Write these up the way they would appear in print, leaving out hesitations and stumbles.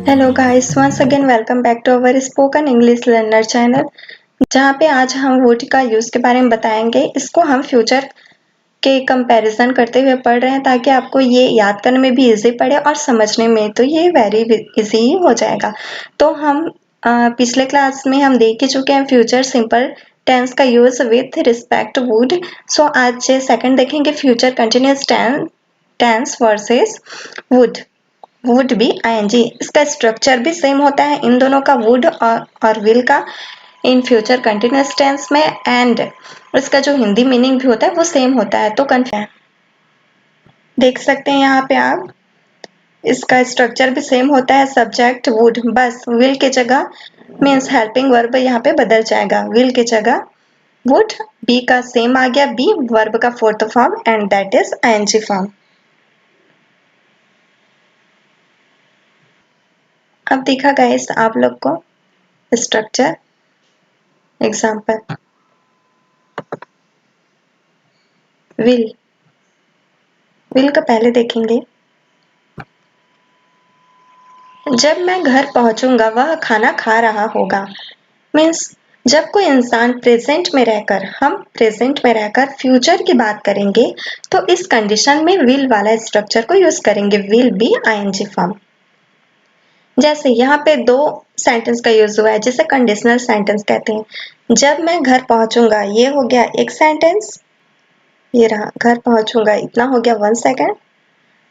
Hello guys, once again welcome back to our spoken English learner channel, जहाँ पे आज हम वुड का यूज़ के बारे में बताएंगे। इसको हम फ्यूचर के कंपैरिजन करते हुए पढ़ रहे हैं ताकि आपको ये याद करने में भी इजी पड़े और समझने में तो ये वेरी इजी ही हो जाएगा। तो हम पिछले क्लास में हम देख ही चुके हैं फ्यूचर सिंपल टेंस का use with respect would. So आज सेकंड देखेंगे future continuous tense versus would. Would भी आईएनजी, इसका स्ट्रक्चर भी सेम होता है इन दोनों का, वुड और विल का इन फ्यूचर कंटिन्यूअस टेंस में, एंड इसका जो हिंदी मीनिंग भी होता है वो सेम होता है। तो देख सकते हैं यहाँ पे आप, इसका स्ट्रक्चर भी सेम होता है, सब्जेक्ट वुड, बस विल की जगह मीन्स हेल्पिंग वर्ब यहाँ पे बदल जाएगा, विल की जगह वुड, बी का सेम आ गया, बी वर्ब का fourth form and that is ING form. अब देखा गाइस आप लोग को स्ट्रक्चर एग्जाम्पल, विल विल का पहले देखेंगे। जब मैं घर पहुंचूंगा वह खाना खा रहा होगा, मीन्स जब कोई इंसान प्रेजेंट में रहकर, हम प्रेजेंट में रहकर फ्यूचर की बात करेंगे तो इस कंडीशन में विल वाला स्ट्रक्चर को यूज करेंगे, विल बी आईएनजी फॉर्म। जैसे यहाँ पे दो सेंटेंस का यूज हुआ है जिसे कंडीशनल सेंटेंस कहते हैं। जब मैं घर पहुंचूंगा ये हो गया एक सेंटेंस, ये रहा घर पहुंचूंगा, इतना हो गया one second,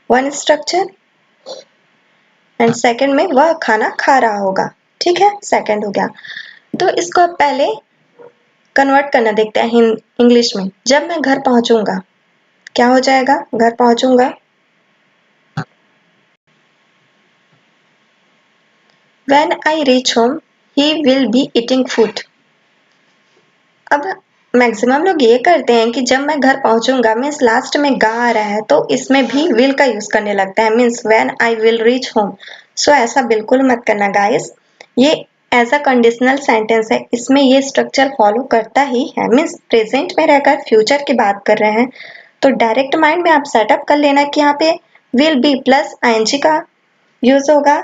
one structure, and second में वह खाना खा रहा होगा, ठीक है, सेकंड हो गया। तो इसको अब पहले कन्वर्ट करना देखते हैं इंग्लिश में। जब मैं घर पहुंचूंगा क्या हो जाएगा, घर पहुंचूंगा, when I reach home he will be eating food. अब मैक्सिमम लोग ये करते हैं कि जब मैं घर पहुंचूंगा मीन्स लास्ट में गा आ रहा है तो इसमें भी विल का यूज करने लगता है, means when I will reach home. So ऐसा बिल्कुल मत करना गाइस, ये एज अ कंडीशनल सेंटेंस है, इसमें ये स्ट्रक्चर फॉलो करता ही है। मीन्स प्रेजेंट में रहकर फ्यूचर की बात कर रहे हैं तो डायरेक्ट माइंड में आप सेटअप कर लेना कि यहाँ पे विल बी प्लस आईएनजी का यूज होगा,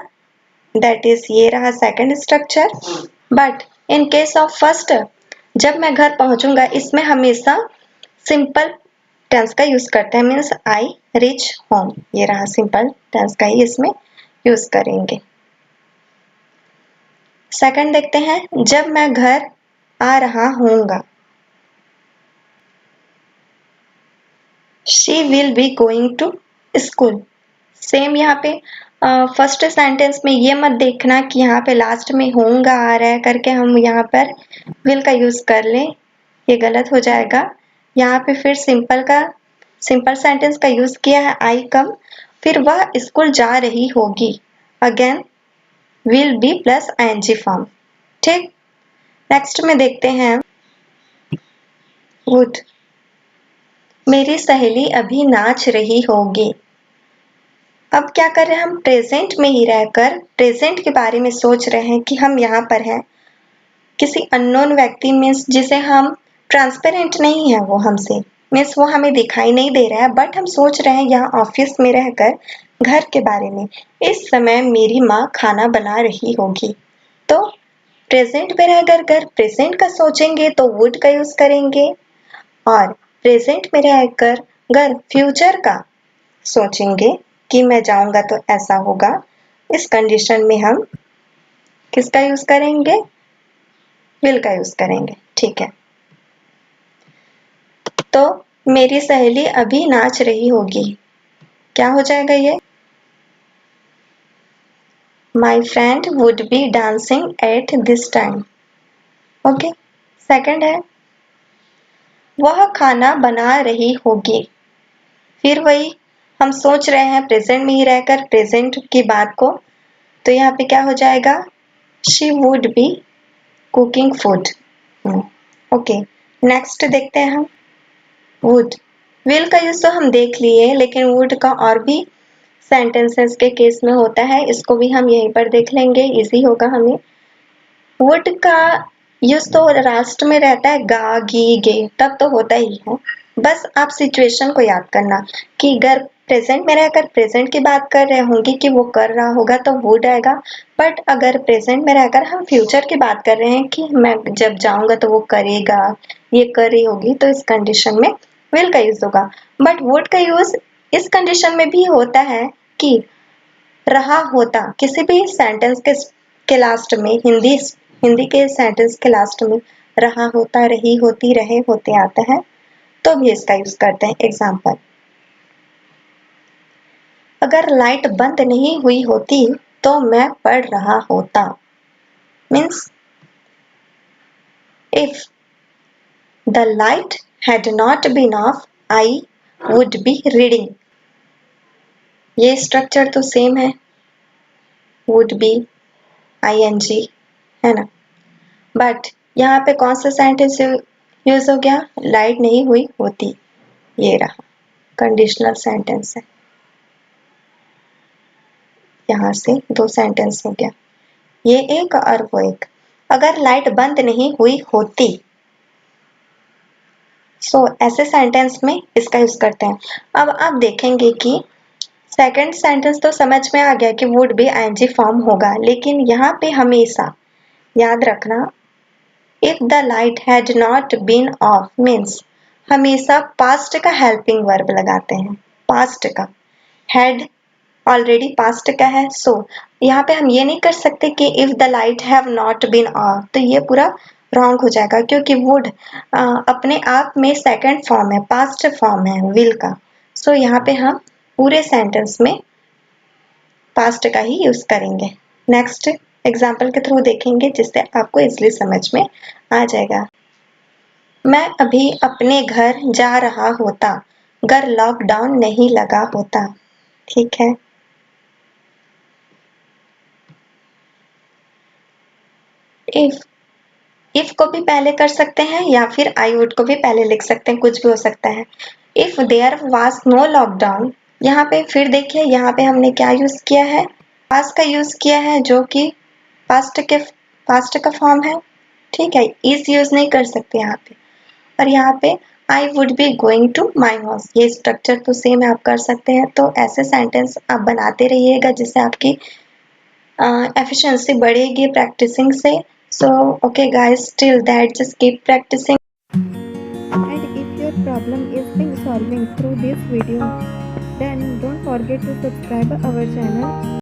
दैट इज ये रहा second structure. But in case of first, जब मैं घर पहुंचूंगा, इसमें हमेशा सिंपल टेंस का यूज करते हैं, मीन्स आई रीच होम, ये रहा सिंपल टेंस का ही इसमें यूज करेंगे। सेकंड देखते हैं, जब मैं घर आ रहा हूँगा, she will be going to school. Same यहाँ पे फर्स्ट सेंटेंस में ये मत देखना कि यहाँ पे लास्ट में होगा आ रहा है करके हम यहाँ पर विल का यूज कर लें, ये गलत हो जाएगा। यहाँ पे फिर सिंपल सेंटेंस का यूज किया है, आई कम, फिर वह स्कूल जा रही होगी, again will be plus ING form, ठीक। नेक्स्ट में देखते हैं वुड, मेरी सहेली अभी नाच रही होगी। अब क्या कर रहे हैं, हम प्रेजेंट में ही रहकर प्रेजेंट के बारे में सोच रहे हैं कि हम यहाँ पर हैं, किसी अननोन व्यक्ति मीन्स जिसे हम ट्रांसपेरेंट नहीं है वो हमसे, मीन्स वो हमें दिखाई नहीं दे रहा है, बट हम सोच रहे हैं यहाँ ऑफिस में रहकर घर के बारे में। इस समय मेरी माँ खाना बना रही होगी, तो प्रेजेंट में रहकर घर प्रेजेंट का सोचेंगे तो वुड का यूज करेंगे, और प्रेजेंट में रहकर घर फ्यूचर का सोचेंगे कि मैं जाऊंगा तो ऐसा होगा। इस कंडीशन में हम किसका यूज करेंगे, विल का यूज करेंगे, ठीक है। तो मेरी सहेली अभी नाच रही होगी, क्या हो जाएगा ये, my friend would be dancing at this time, okay. Second है, वह खाना बना रही होगी, फिर वही हम सोच रहे हैं प्रेजेंट में ही रहकर प्रेजेंट की बात को, तो यहाँ पे क्या हो जाएगा, she would be cooking food, okay. Next देखते हैं हम वुड, विल का यूज तो हम देख लिए, लेकिन वुड का और भी सेंटेंसेस के केस में होता है, इसको भी हम यहीं पर देख लेंगे, इजी होगा हमें। वुड का यूज तो लास्ट में रहता है, गा गी गे, तब तो होता ही है, बस आप सिचुएशन को याद करना कि घर प्रेजेंट में रहकर प्रेजेंट की बात कर रहे होंगे कि वो कर रहा होगा तो वुड आएगा। बट अगर प्रेजेंट में रहकर हम फ्यूचर की बात कर रहे हैं कि मैं जब जाऊंगा तो वो करेगा, ये कर रही होगी, तो इस कंडीशन में विल का यूज होगा। बट वुड का यूज इस कंडीशन में भी होता है कि रहा होता, किसी भी सेंटेंस के लास्ट में, हिंदी के सेंटेंस के लास्ट में रहा होता, रही होती, रहे होते आता है, तो भी इसका यूज करते हैं। एग्जाम्पल, अगर लाइट बंद नहीं हुई होती तो मैं पढ़ रहा होता। Means if the light had not been off I would be reading. ये स्ट्रक्चर तो सेम है, वुड बी आईएनजी, है ना। बट यहाँ पे कौन सा सेंटेंस यूज हो गया? लाइट नहीं हुई होती, ये रहा कंडीशनल सेंटेंस है। यहाँ से दो सेंटेंस हो गया, ये एक और वो एक। अगर लाइट बंद नहीं हुई होती, सो ऐसे सेंटेंस में इसका यूज करते हैं। अब आप देखेंगे कि सेकंड सेंटेंस तो समझ में आ गया कि वुड बी आईएनजी फॉर्म होगा, लेकिन यहाँ पे हमेशा याद रखना, if the light had not been off means हमेशा पास्ट का हेल्पिंग वर्ब लगाते हैं। पास्ट का, हैड ऑलरेडी पास्ट का है, सो यहाँ पे हम ये नहीं कर सकते कि if the light have not been off, तो ये पूरा रॉन्ग हो जाएगा, क्योंकि वुड अपने आप में सेकंड फॉर्म है, पास्ट फॉर्म है विल का। सो यहाँ पे हम पूरे सेंटेंस में पास्ट का ही यूज करेंगे। नेक्स्ट एग्जाम्पल के थ्रू देखेंगे, जिससे आपको इजली समझ में आ जाएगा। मैं अभी अपने घर जा रहा होता अगर लॉकडाउन नहीं लगा होता। ठीक है, इफ को भी पहले कर सकते हैं या फिर आई वुड को भी पहले लिख सकते हैं, कुछ भी हो सकता है। If there was no lockdown, यहाँ पे फिर देखिए, यहाँ पे हमने क्या यूज किया है? पास्ट का यूज किया है, जो कि पास्ट का फॉर्म है। ठीक है, इज यूज नहीं कर सकते यहाँ पे। और यहाँ पे I would be going to my house, ये स्ट्रक्चर तो सेम है, आप कर सकते हैं। तो ऐसे सेंटेंस आप बनाते रहिएगा, जिससे आपकी efficiency बढ़ेगी practicing से। So okay guys, till that just keep practicing. And if your problem is being solving through this video, then don't forget to subscribe our channel